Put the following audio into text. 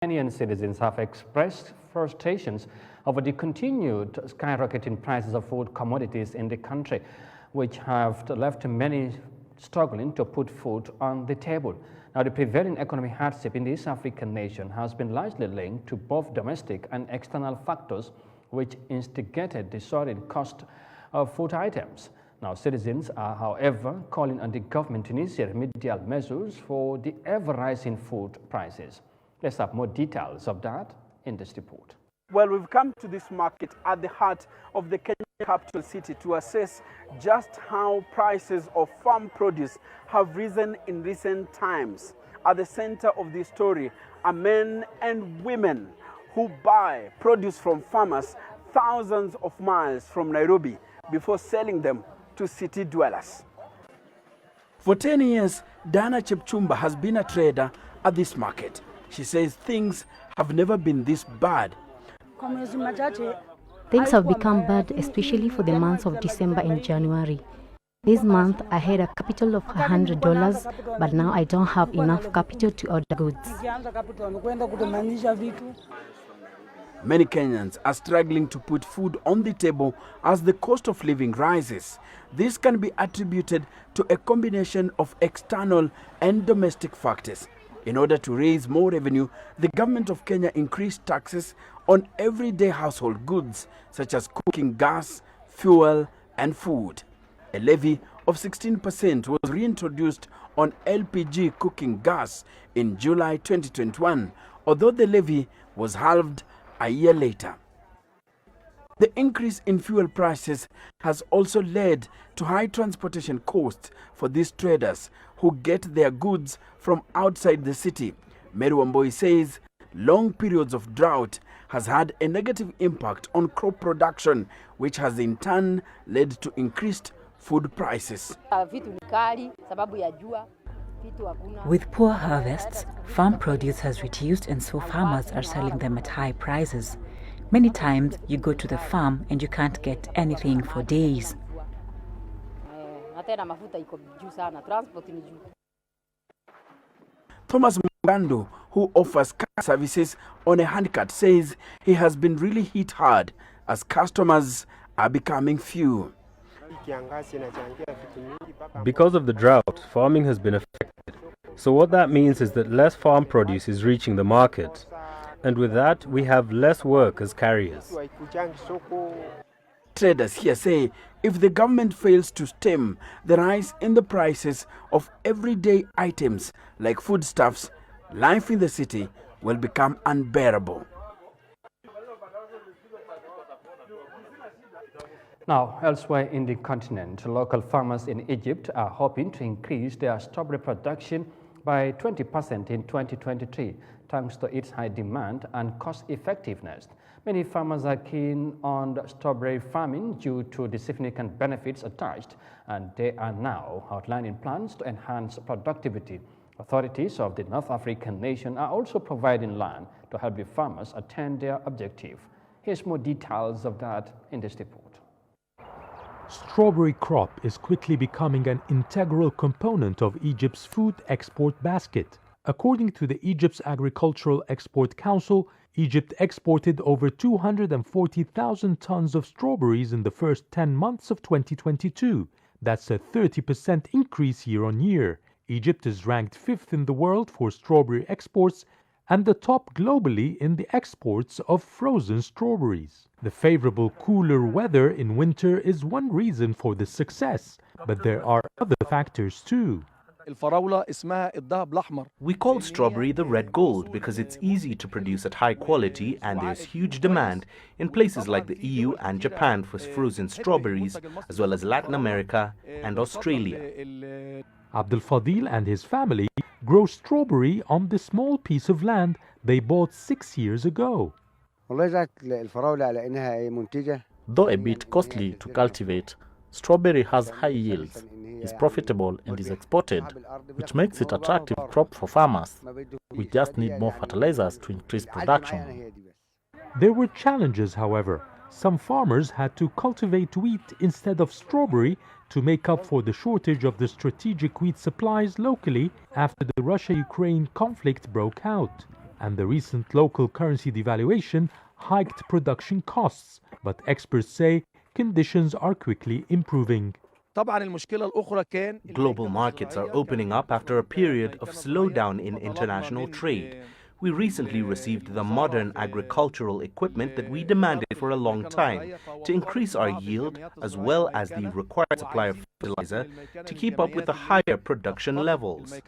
Kenyan citizens have expressed frustrations over the continued skyrocketing prices of food commodities in the country, which have left many struggling to put food on the table. Now, the prevailing economic hardship in the East African nation has been largely linked to both domestic and external factors, which instigated the soaring cost of food items. Now, citizens are, however, calling on the government to initiate remedial measures for the ever-rising food prices. Let's have more details of that in this report. Well, we've come to this market at the heart of the Kenyan capital city to assess just how prices of farm produce have risen in recent times. At the center of this story are men and women who buy produce from farmers thousands of miles from Nairobi before selling them to city dwellers. For 10 years, Dana Chepchumba has been a trader at this market. She says things have never been this bad. Things have become bad, especially for the months of December and January. This month, I had a capital of $100, but now I don't have enough capital to order goods. Many Kenyans are struggling to put food on the table as the cost of living rises. This can be attributed to a combination of external and domestic factors. In order to raise more revenue, the government of Kenya increased taxes on everyday household goods such as cooking gas, fuel, and food. A levy of 16% was reintroduced on LPG cooking gas in July 2021, although the levy was halved a year later. The increase in fuel prices has also led to high transportation costs for these traders who get their goods from outside the city. Mary Wamboi says long periods of drought has had a negative impact on crop production, which has in turn led to increased food prices. With poor harvests, farm produce has reduced, and so farmers are selling them at high prices. Many times you go to the farm and you can't get anything for days. Thomas Mugando, who offers car services on a handcart, says he has been really hit hard as customers are becoming few. Because of the drought, farming has been affected. So what that means is that less farm produce is reaching the market. And with that, we have less work as carriers. Traders here say if the government fails to stem the rise in the prices of everyday items like foodstuffs, life in the city will become unbearable. Now, elsewhere in the continent, local farmers in Egypt are hoping to increase their strawberry production by 20% in 2023, thanks to its high demand and cost effectiveness. Many farmers are keen on strawberry farming due to the significant benefits attached, and they are now outlining plans to enhance productivity. Authorities of the North African nation are also providing land to help the farmers attain their objective. Here's more details of that in this report. Strawberry crop is quickly becoming an integral component of Egypt's food export basket. According to the Egypt's Agricultural Export Council, Egypt exported over 240,000 tons of strawberries in the first 10 months of 2022. That's a 30% increase year on year. Egypt is ranked 5th in the world for strawberry exports and the top globally in the exports of frozen strawberries. The favorable cooler weather in winter is one reason for the success, but there are other factors too. We call strawberry the red gold because it's easy to produce at high quality, and there's huge demand in places like the EU and Japan for frozen strawberries, as well as Latin America and Australia. Abdul Fadil and his family grow strawberry on the small piece of land they bought 6 years ago. Though a bit costly to cultivate, strawberry has high yields, is profitable and is exported, which makes it an attractive crop for farmers. We just need more fertilizers to increase production. There were challenges, however. Some farmers had to cultivate wheat instead of strawberry to make up for the shortage of the strategic wheat supplies locally after the Russia-Ukraine conflict broke out. and the recent local currency devaluation hiked production costs, but experts say conditions are quickly improving. Global markets are opening up after a period of slowdown in international trade. We recently received the modern agricultural equipment that we demanded for a long time to increase our yield as well as the required supply of fertilizer to keep up with the higher production levels.